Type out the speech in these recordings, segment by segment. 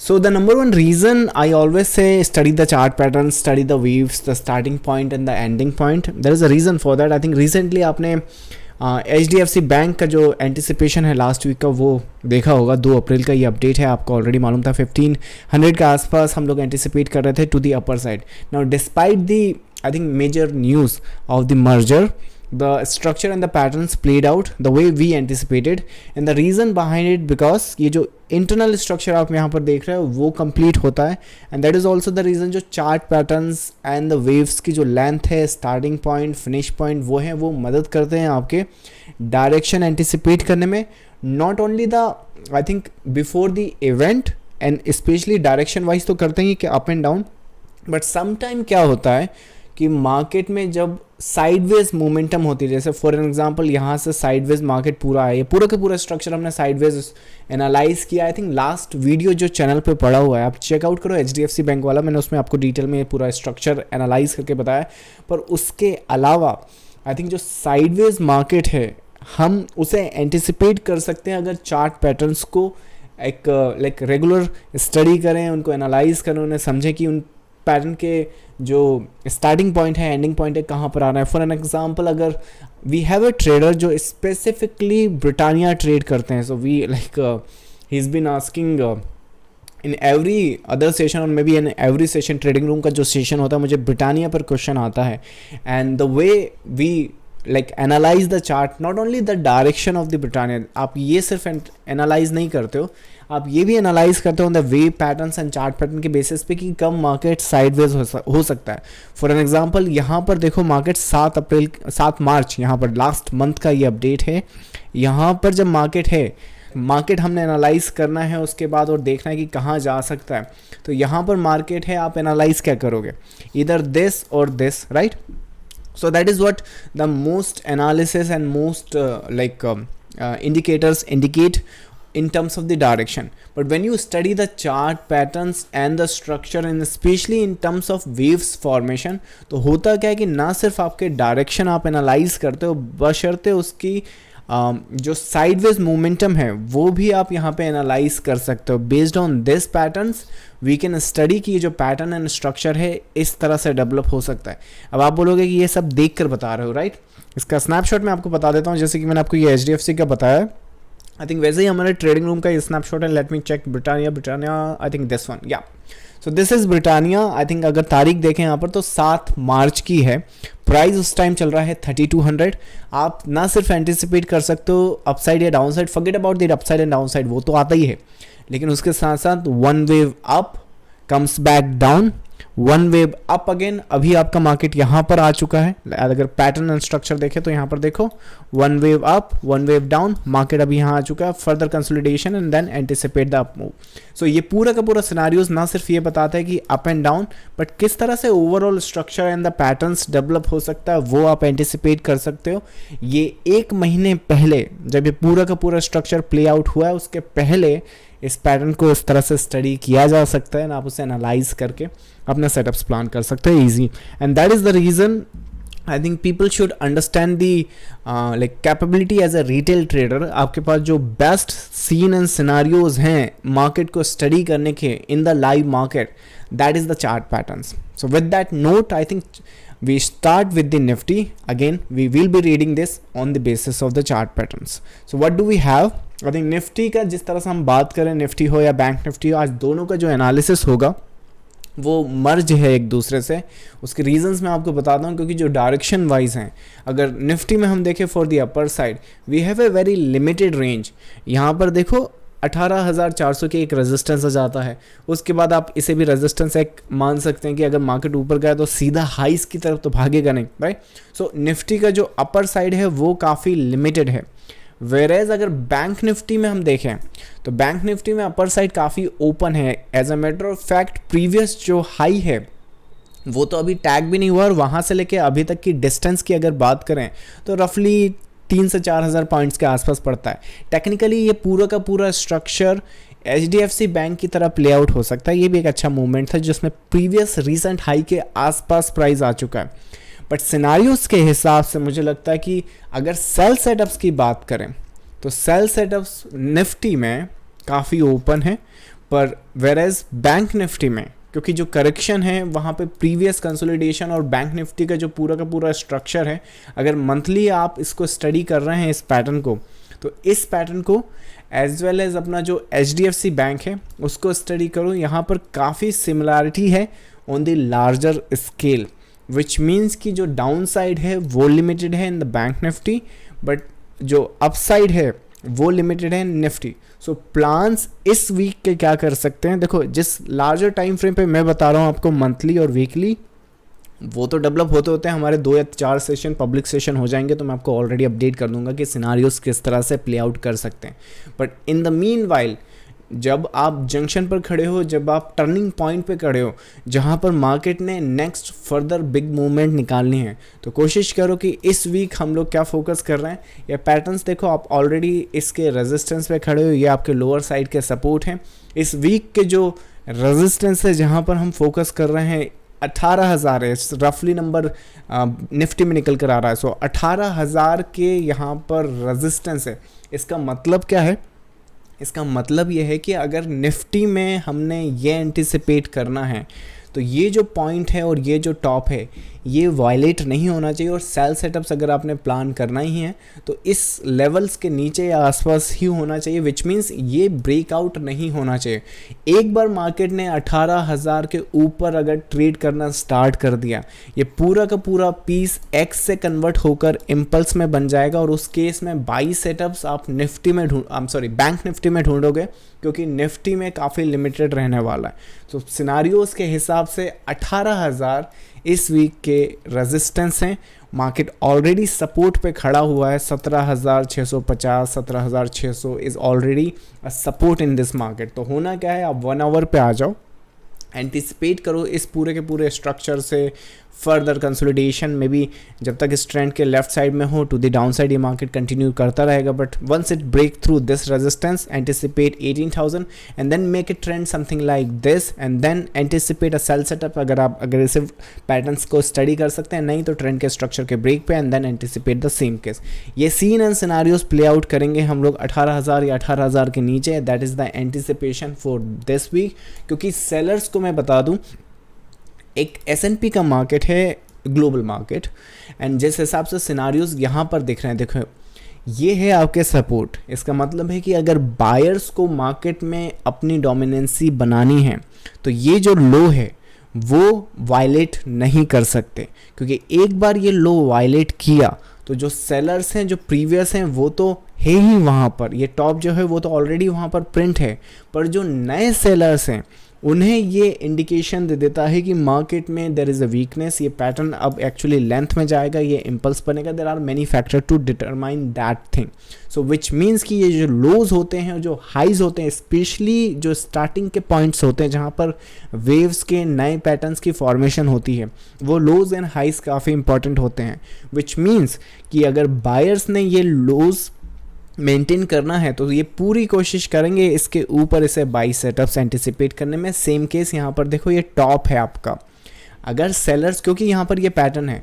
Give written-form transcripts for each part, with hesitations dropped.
So the number one reason I always say study the chart patterns, study the waves, the starting point and the ending point. There is a reason for that. I think recently आपने HDFC bank का जो anticipation है last week का वो देखा होगा. 2 अप्रैल का ये अपडेट है, आपको ऑलरेडी मालूम था 1500 के आसपास हम लोग एंटिसिपेट कर रहे थे to the upper side. Now despite the I think major news of the merger, the structure and the patterns played out the way we anticipated, and the reason behind it because ये जो internal structure आप यहाँ पर देख रहे हो वो complete होता है, and that is also the reason जो chart patterns and the waves की जो length है, starting point, finish point वो है, वो मदद करते हैं आपके direction anticipate करने में. not only the I think before the event and especially direction wise तो करते हैं कि up and down, but sometime क्या होता है कि मार्केट में जब साइडवेज मोमेंटम होती है, जैसे फॉर एग्जांपल यहाँ से साइडवेज मार्केट पूरा है, ये पूरा का पूरा स्ट्रक्चर हमने साइडवेज एनालाइज किया. आई थिंक लास्ट वीडियो जो चैनल पे पड़ा हुआ है आप चेकआउट करो, HDFC बैंक वाला, मैंने उसमें आपको डिटेल में पूरा स्ट्रक्चर एनालाइज करके बताया. पर उसके अलावा आई थिंक जो साइडवेज मार्केट है हम उसे एंटिसिपेट कर सकते हैं अगर चार्ट पैटर्न्स को एक लाइक रेगुलर स्टडी करें, उनको एनालाइज करें, उन्हें समझें कि उन पैटर्न के जो स्टार्टिंग पॉइंट है, एंडिंग पॉइंट है, कहाँ पर आना है. फॉर एन एग्जांपल अगर वी हैव अ ट्रेडर जो स्पेसिफिकली ब्रिटानिया ट्रेड करते हैं, so we like he is been asking in every other session और maybe in every session, trading room का जो सेशन होता है मुझे ब्रिटानिया पर क्वेश्चन आता है. And the way we like analyse the chart, not only the direction of the Britannia, आप ये सिर्फ एनालाइज नहीं करते हो, आप ये भी एनालाइज करते हो on the way patterns and chart pattern के बेसिस पे कि कब मार्केट साइडवेज हो सकता है. फॉर एन एग्जांपल यहाँ पर देखो मार्केट 7 मार्च यहाँ पर लास्ट मंथ का ये अपडेट है. यहाँ पर जब मार्केट है, मार्केट हमने एनालाइज करना है उसके बाद और देखना है कि कहाँ जा सकता है. तो यहाँ पर मार्केट है, आप एनालाइज क्या करोगे, इधर दिस और this, right. So that is what the most analysis and most indicators indicate in terms of the direction. But when you study the chart patterns and the structure and especially in terms of waves formation, तो होता क्या है कि ना सिर्फ आपके direction आप analyse करते हो, बशर्ते उसकी जो साइडवेज मोमेंटम है वो भी आप यहाँ पे एनालाइज कर सकते हो. Based on this patterns we can study कि ये जो पैटर्न एंड स्ट्रक्चर है इस तरह से डेवलप हो सकता है. अब आप बोलोगे कि ये सब देख कर बता रहे हो, राइट. इसका स्नैपशॉट मैं आपको बता देता हूँ, जैसे कि मैंने आपको ये HDFC का बताया. आई थिंक वैसे ही हमारे ट्रेडिंग रूम का ये स्नैपशॉट है. Let me check Britannia I think this one, या so this is Britannia. I think अगर तारीख देखें यहाँ पर तो 7 मार्च की है. प्राइस उस टाइम चल रहा है 3200. आप ना सिर्फ एंटिसिपेट कर सकते हो अपसाइड या down side, forget about the upside and down side, वो तो आता ही है, लेकिन उसके साथ साथ one wave up comes back down, one wave up again. अभी आपका मार्केट यहाँ पर आ चुका है. अगर पैटर्न एंड स्ट्रक्चर देखें तो यहाँ पर देखो one wave up, one wave down, market अभी यहाँ आ चुका है. Further consolidation and then anticipate the up move. So ये पूरा का पूरा सिनारियोज ना सिर्फ ये बताता है कि अप एंड डाउन, बट किस तरह से overall structure and the patterns develop हो सकता है वो आप एंटिसिपेट कर सकते हो. ये 1 महीने पहले जब ये पूरा का पूरा स्ट्रक्चर प्ले आउट हुआ है उसके पहले इस पैटर्न को इस तरह से स्टडी किया जा सकता है, ना आप उसे एनालाइज करके अपने सेटअप्स प्लान कर सकते हैं easy. And that is the reason I think people should understand the like capability as a retail trader. आपके पास जो बेस्ट सीन एंड सिनारियोज हैं मार्केट को स्टडी करने के in the live market, that is the chart patterns. So with that note I think we start with the Nifty. Again we will be reading this on the basis of the chart patterns. So what do we have? I think Nifty का जिस तरह से हम बात करें, Nifty हो या bank Nifty हो, आज दोनों का जो एनालिसिस होगा वो मर्ज है एक दूसरे से. उसके रीजंस मैं आपको बताता हूँ, क्योंकि जो डायरेक्शन वाइज हैं, अगर निफ्टी में हम देखें for the upper side we have a very limited range. यहाँ पर देखो 18,400 के एक रेजिस्टेंस आ जाता है, उसके बाद आप इसे भी रेजिस्टेंस एक मान सकते हैं कि अगर मार्केट ऊपर गया तो सीधा हाइस की तरफ तो भागेगा नहीं, राइट. सो निफ्टी का जो अपर साइड है वो काफ़ी लिमिटेड है. वेरेज अगर बैंक निफ्टी में हम देखें तो बैंक निफ्टी में अपर साइड काफ़ी ओपन है. As a matter of fact previous जो हाई है वो तो अभी टैग भी नहीं हुआ, और वहाँ से लेके अभी तक की डिस्टेंस की अगर बात करें तो रफली 3 से 4,000 पॉइंट्स के आसपास पड़ता है. टेक्निकली ये पूरा का पूरा स्ट्रक्चर HDFC बैंक की तरह प्ले आउट हो सकता है. ये भी एक अच्छा मूवमेंट था जिसमें प्रीवियस रीसेंट हाई के आसपास प्राइस आ चुका है. बट सिनारियोस के हिसाब से मुझे लगता है कि अगर सेल सेटअप्स की बात करें तो सेल सेटअप्स निफ्टी में काफ़ी ओपन है. पर वेर एज बैंक निफ्टी में क्योंकि जो करेक्शन है वहाँ पे प्रीवियस कंसोलिडेशन और बैंक निफ्टी का जो पूरा स्ट्रक्चर है, अगर मंथली आप इसको स्टडी कर रहे हैं इस पैटर्न को, तो इस पैटर्न को एज वेल एज अपना जो HDFC बैंक है उसको स्टडी करो। यहाँ पर काफ़ी सिमिलैरिटी है on the larger scale, which means कि जो डाउन साइड है वो लिमिटेड है in the bank Nifty, but जो अपसाइड है वो लिमिटेड है निफ्टी। सो प्लान्स इस वीक के क्या कर सकते हैं, देखो जिस लार्जर टाइम फ्रेम पे मैं बता रहा हूँ आपको मंथली और वीकली, वो तो डेवलप होते होते हैं हमारे 2 या 4 सेशन पब्लिक सेशन हो जाएंगे, तो मैं आपको ऑलरेडी अपडेट कर दूंगा कि सिनारियोस किस तरह से प्ले आउट कर सकते हैं। But in the mean while जब आप जंक्शन पर खड़े हो, जब आप टर्निंग पॉइंट पे खड़े हो जहाँ पर मार्केट ने नेक्स्ट फर्दर बिग मूवमेंट निकालनी है, तो कोशिश करो कि इस वीक हम लोग क्या फोकस कर रहे हैं। ये पैटर्न्स देखो, आप ऑलरेडी इसके रेजिस्टेंस पे खड़े हो, ये आपके लोअर साइड के सपोर्ट हैं। इस वीक के जो रेजिस्टेंस है जहाँ पर हम फोकस कर रहे हैं 18,000 है, रफली नंबर निफ्टी में निकल कर आ रहा है। सो 18,000 के यहाँ पर रेजिस्टेंस है। इसका मतलब क्या है, इसका मतलब ये है कि अगर निफ्टी में हमने ये एंटिसिपेट करना है तो ये जो पॉइंट है और ये जो टॉप है ये वायलेट नहीं होना चाहिए, और सेल सेटअप्स अगर आपने प्लान करना ही है तो इस लेवल्स के नीचे या आसपास ही होना चाहिए, विच मीन्स ये ब्रेकआउट नहीं होना चाहिए। एक बार मार्केट ने 18,000 के ऊपर अगर ट्रेड करना स्टार्ट कर दिया, ये पूरा का पूरा पीस एक्स से कन्वर्ट होकर इम्पल्स में बन जाएगा, और उस केस में बाई सेटअप्स आप निफ्टी में बैंक निफ्टी में ढूंढोगे, क्योंकि निफ्टी में काफ़ी लिमिटेड रहने वाला है। तो सिनारियोस के हिसाब से 18,000 इस वीक के रेजिस्टेंस हैं। मार्केट ऑलरेडी सपोर्ट पे खड़ा हुआ है, 17,650 17,600 is already a support in this market. तो होना क्या है, आप 1 आवर पे आ जाओ, एंटिसिपेट करो इस पूरे के पूरे स्ट्रक्चर से फर्दर कंसोलिडेशन में भी। जब तक इस ट्रेंड के लेफ्ट साइड में हो टू द डाउन साइड ये मार्केट कंटिन्यू करता रहेगा, but once it break through this resistance anticipate 18,000 and then make it trend something like this and then anticipate a sell setup. अगर आप aggressive patterns को study कर सकते हैं, नहीं तो ट्रेंड के स्ट्रक्चर के ब्रेक पे and then anticipate the same case. ये scene and scenarios play out करेंगे हम लोग 18,000 या 18,000 के नीचे। That is the anticipation for this week, क्योंकि सेलर्स को मैं बता दूं एक S&P का मार्केट है, ग्लोबल मार्केट, एंड जिस हिसाब से सिनारियोज यहाँ पर दिख रहे हैं, देखो ये है आपके सपोर्ट। इसका मतलब है कि अगर बायर्स को मार्केट में अपनी डोमिनेंसी बनानी है तो ये जो लो है वो वायलेट नहीं कर सकते, क्योंकि एक बार ये लो वायलेट किया तो जो सेलर्स हैं जो प्रीवियस हैं वो तो है ही वहाँ पर, ये टॉप जो है वो तो ऑलरेडी वहाँ पर प्रिंट है, पर जो नए सेलर्स हैं उन्हें ये इंडिकेशन दे देता है कि मार्केट में देयर इज़ अ वीकनेस। ये पैटर्न अब एक्चुअली लेंथ में जाएगा, ये इम्पल्स बनेगा। There are many factor to determine that thing. So which means कि ये जो लोज होते हैं, जो हाइज होते हैं, स्पेशली जो स्टार्टिंग के पॉइंट्स होते हैं जहाँ पर वेव्स के नए पैटर्न्स की फॉर्मेशन होती है, वो लोज एंड हाइज काफ़ी इंपॉर्टेंट होते हैं। विच मीन्स कि अगर बायर्स ने ये लोज मेंटेन करना है तो ये पूरी कोशिश करेंगे इसके ऊपर इसे बाई सेटअप्स एंटिसिपेट करने में। सेम केस यहाँ पर देखो, ये टॉप है आपका। अगर सेलर्स, क्योंकि यहाँ पर ये पैटर्न है,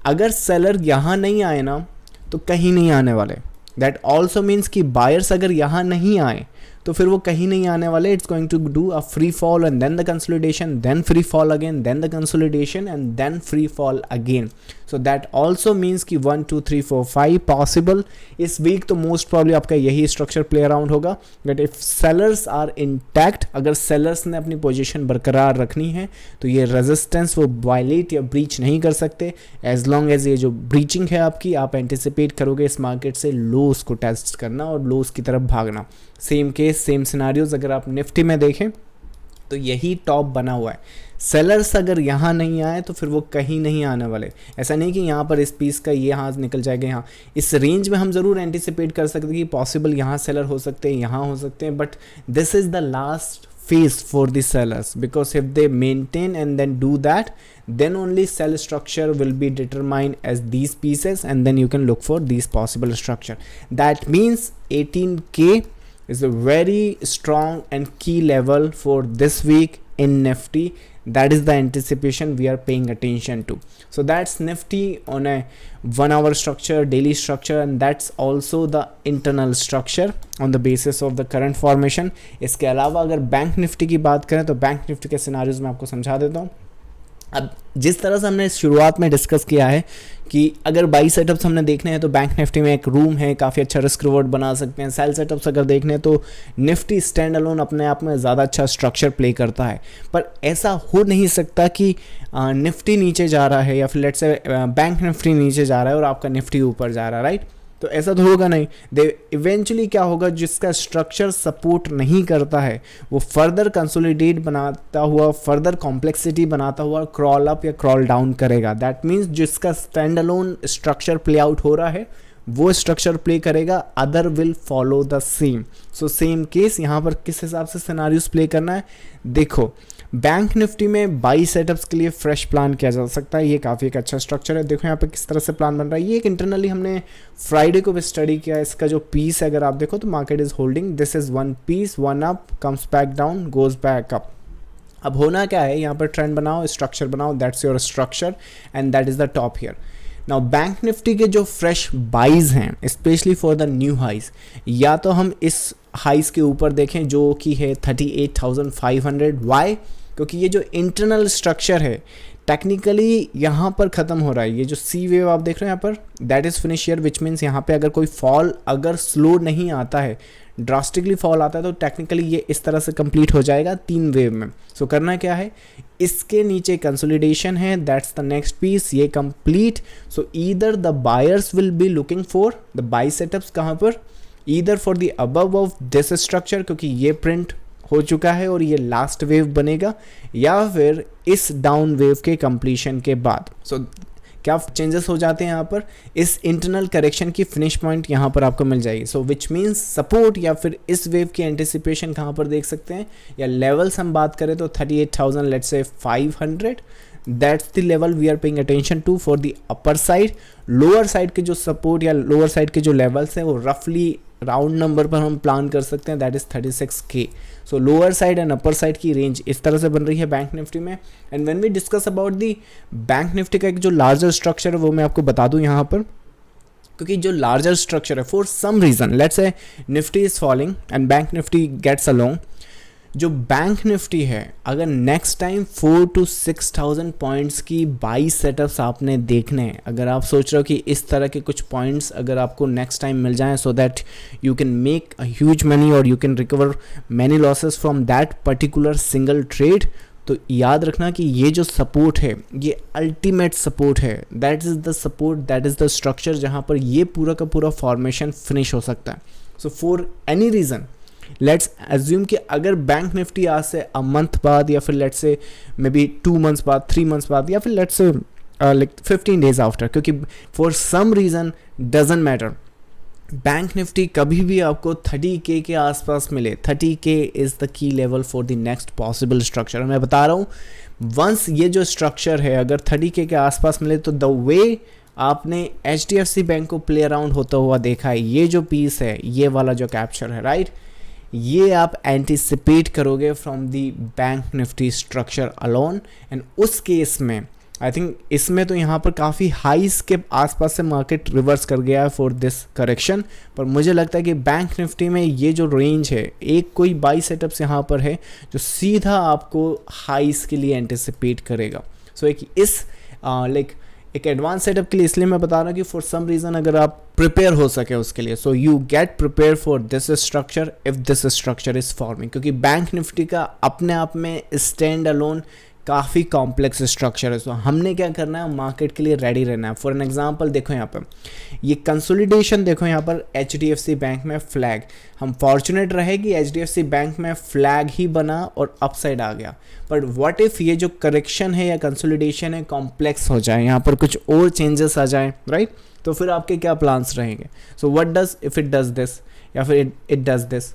अगर सेलर यहाँ नहीं आए ना तो कहीं नहीं आने वाले। दैट ऑल्सो मीन्स कि बायर्स अगर यहाँ नहीं आए तो फिर वो कहीं नहीं आने वाले। It's going to do a free fall and then the consolidation, then free fall again, then the consolidation and then free fall again. So that also means कि 1 2 3 4 5 पॉसिबल इस वीक तो मोस्ट प्रॉब्ली आपका यही structure play around होगा। But if sellers are intact, अगर sellers ने अपनी position बरकरार रखनी है तो ये रेजिस्टेंस वो वायलेट या ब्रीच नहीं कर सकते। एज लॉन्ग एज ये जो ब्रीचिंग है आपकी, आप एंटिसिपेट करोगे इस मार्केट से लोस को टेस्ट करना और लोस की तरफ भागना। सेम केस सेम सिनारियोज अगर आप निफ्टी में देखें तो यही टॉप बना हुआ है। सेलर्स अगर यहाँ नहीं आए तो फिर वो कहीं नहीं आने वाले। ऐसा नहीं कि यहाँ पर इस पीस का ये यहाँ निकल जाएगा, यहाँ इस रेंज में हम ज़रूर एंटिसिपेट कर सकते हैं कि पॉसिबल यहाँ सेलर हो सकते हैं, यहाँ हो सकते हैं, but this is the last phase for the sellers, because if they maintain and then do that, then only sell structure will be determined as these pieces, and then you can look for these possible structure. That means 18K is a very strong and key level for this week in Nifty. That is the anticipation we are paying attention to. So that's Nifty on a 1 hour structure, daily structure, and that's also the internal structure on the basis of the current formation. इसके अलावा अगर bank Nifty की बात करें तो bank Nifty के scenarios में आपको समझा देता हूँ. अब जिस तरह से हमने शुरुआत में डिस्कस किया है कि अगर बाई सेटअप्स हमने देखने हैं तो बैंक निफ्टी में एक रूम है, काफ़ी अच्छा रिस्क रिवॉर्ड बना सकते हैं. सेल सेटअप्स अगर देखने हैं तो निफ्टी स्टैंड अलोन अपने आप में ज़्यादा अच्छा स्ट्रक्चर प्ले करता है. पर ऐसा हो नहीं सकता कि निफ्टी नीचे जा रहा है या फिर लेट्स से बैंक निफ्टी नीचे जा रहा है और आपका निफ्टी ऊपर जा रहा है, राइट. तो ऐसा तो होगा नहीं. दे इवेंचुअली क्या होगा, जिसका स्ट्रक्चर सपोर्ट नहीं करता है वो फर्दर कंसोलिडेट बनाता हुआ, फर्दर कॉम्प्लेक्सिटी बनाता हुआ क्रॉल अप या क्रॉल डाउन करेगा. दैट मीन्स जिसका stand alone structure play out हो रहा है वो स्ट्रक्चर प्ले करेगा, other will follow the same. So same case यहाँ पर किस हिसाब से सिनारियोस प्ले करना है. देखो बैंक निफ्टी में बाई सेटअप्स के लिए फ्रेश प्लान किया जा सकता है. ये काफ़ी एक अच्छा स्ट्रक्चर है. देखो यहाँ पे किस तरह से प्लान बन रहा है. ये एक इंटरनली हमने फ्राइडे को भी स्टडी किया. इसका जो पीस है अगर आप देखो तो market is holding. This is one piece, one up, comes back down, goes back up. अब होना क्या है, यहाँ पर ट्रेंड बनाओ, स्ट्रक्चर बनाओ, that's your structure and that is the top here. Now bank Nifty के जो फ्रेश बाइज हैं specially for the new highs, या तो हम इस हाइज के ऊपर देखें जो कि है 38,500. वाई? क्योंकि ये जो इंटरनल स्ट्रक्चर है टेक्निकली यहाँ पर ख़त्म हो रहा है. ये जो सी वेव आप देख रहे हैं यहाँ पर, that is finish year, which means यहाँ पे अगर कोई फॉल अगर स्लो नहीं आता है, ड्रास्टिकली फॉल आता है, तो टेक्निकली ये इस तरह से कंप्लीट हो जाएगा 3 वेव में. सो करना क्या है, इसके नीचे कंसोलिडेशन है, दैट्स द नेक्स्ट पीस, ये complete. So either the buyers will be looking for the by setups कहाँ पर, either for the above of this structure क्योंकि ये प्रिंट हो चुका है और ये लास्ट वेव बनेगा, या फिर इस डाउन वेव के कंप्लीशन के बाद. सो क्या चेंजेस हो जाते हैं यहाँ पर, इस इंटरनल करेक्शन की फिनिश पॉइंट यहाँ पर आपको मिल जाएगी. सो विच मीन्स सपोर्ट या फिर इस वेव की एंटिसिपेशन कहाँ पर देख सकते हैं, या लेवल्स हम बात करें तो 38,000 let's say 500. That's the level we are paying attention to for the upper side. Lower side के जो सपोर्ट या लोअर साइड के जो लेवल्स हैं वो रफली राउंड नंबर पर हम प्लान कर सकते हैं, that is 36K. So lower side and upper side की रेंज इस तरह से बन रही है बैंक निफ्टी में. And when we discuss about the bank Nifty का एक जो लार्जर स्ट्रक्चर है वो मैं आपको बता दूं यहाँ पर, क्योंकि जो लार्जर स्ट्रक्चर है for some reason let's say Nifty is falling and bank Nifty gets along. जो बैंक निफ्टी है अगर नेक्स्ट टाइम 4,000 to 6,000 पॉइंट्स की बाई सेटअप्स आपने देखने हैं, अगर आप सोच रहे हो कि इस तरह के कुछ पॉइंट्स अगर आपको नेक्स्ट टाइम मिल जाएं so that you can make a huge money और you can recover many losses from that particular single trade, तो याद रखना कि ये जो सपोर्ट है ये अल्टीमेट सपोर्ट है. That is the support, that is the structure जहाँ पर ये पूरा का पूरा फॉर्मेशन फिनिश हो सकता है. So for any reason let's assume कि अगर बैंक निफ्टी आज से अ मंथ बाद या फिर लेट्स से मे बी 2 months बाद, 3 months बाद, या फिर let's say like 15 days after, क्योंकि for some reason doesn't matter, bank Nifty कभी भी आपको 30K के आसपास मिले, 30K is the key level for the next possible structure. मैं बता रहा हूँ वंस ये जो स्ट्रक्चर है अगर 30K के आसपास मिले तो द वे आपने HDFC बैंक को प्ले अराउंड होता हुआ देखा है, ये जो पीस है, ये वाला जो कैप्चर है, राइट, ये आप एंटिसिपेट करोगे from the bank Nifty structure alone. And उस केस में आई थिंक इसमें तो यहाँ पर काफ़ी हाइस के आसपास से मार्केट रिवर्स कर गया है फॉर दिस करेक्शन, पर मुझे लगता है कि बैंक निफ्टी में ये जो रेंज है, एक कोई बाई सेटअप्स यहाँ पर है जो सीधा आपको हाइस के लिए एंटिसिपेट करेगा. सो एक इस लाइक एक एडवांस सेटअप के लिए इसलिए मैं बता रहा हूँ कि फॉर सम रीज़न अगर आप प्रिपेयर हो सके उसके लिए, so you get prepare for this structure if this structure is forming, क्योंकि बैंक निफ्टी का अपने आप में स्टैंड अलोन काफ़ी कॉम्प्लेक्स स्ट्रक्चर है. सो हमने क्या करना है, मार्केट के लिए रेडी रहना है. फॉर एन एग्जांपल देखो यहाँ पर ये कंसोलिडेशन, देखो यहाँ पर HDFC बैंक में फ्लैग, हम फॉर्चुनेट रहे कि HDFC बैंक में फ्लैग ही बना और अपसाइड आ गया. बट व्हाट इफ़ ये जो करेक्शन है या कंसोलिडेशन है कॉम्प्लेक्स हो जाए, यहाँ पर कुछ और चेंजेस आ जाए, राइट, तो फिर आपके क्या प्लान्स रहेंगे. So what does if it does this या फिर it does this,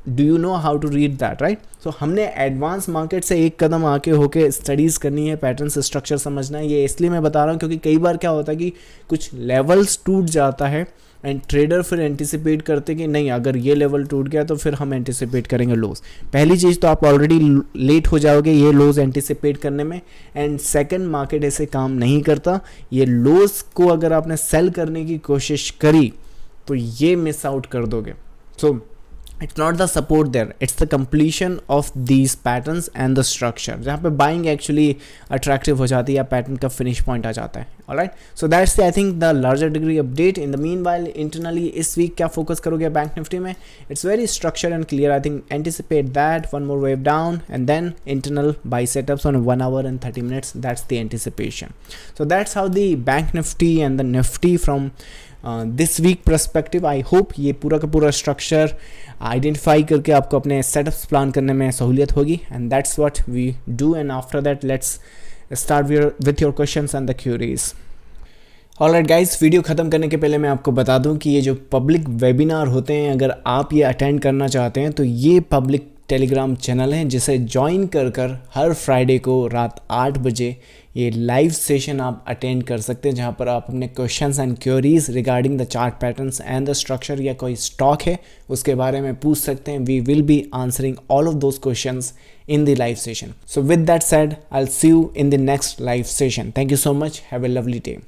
do you know how to read that, right? So हमने एडवांस मार्केट से एक कदम आके होके स्टडीज़ करनी है, पैटर्न्स स्ट्रक्चर समझना है। ये इसलिए मैं बता रहा हूँ क्योंकि कई बार क्या होता है कि कुछ लेवल्स टूट जाता है एंड ट्रेडर फिर एंटिसिपेट करते कि नहीं, अगर ये लेवल टूट गया तो फिर हम एंटिसिपेट करेंगे लॉस। पहली चीज़ तो आप ऑलरेडी लेट हो जाओगे ये लॉस एंटिसिपेट करने में, एंड सेकंड, मार्केट ऐसे काम नहीं करता। ये लॉस को अगर आपने सेल करने की कोशिश करी तो ये मिस आउट कर दोगे। सो it's not the support there, it's the completion of these patterns and the structure, जहाँ पे buying actually attractive हो जाती है या pattern का finish point आ जाता है। alright, so that's the I think the larger degree update. In the meanwhile internally इस week क्या focus करोगे बैंक निफ्टी में? It's very structured and clear. I think anticipate that one more wave down and then internal buy setups on 1 hour and 30 minutes. That's the anticipation. So that's how the bank nifty and the nifty from this week perspective. I hope ये पूरा का पूरा structure identify करके आपको अपने setups plan करने में सहूलियत होगी, and that's what we do. And after that let's start with your questions and the queries. Alright guys, video ख़त्म करने के पहले मैं आपको बता दूं कि ये जो पब्लिक वेबिनार होते हैं, अगर आप ये अटेंड करना चाहते हैं तो ये पब्लिक टेलीग्राम चैनल है जिसे ज्वाइन कर हर फ्राइडे को रात 8 बजे ये लाइव सेशन आप अटेंड कर सकते हैं, जहाँ पर आप अपने questions and queries regarding the chart patterns and the structure या कोई स्टॉक है उसके बारे में पूछ सकते हैं। We will be answering all of those questions in the live session. So with that said, I'll see you in the next live session. Thank you so much. Have a lovely day.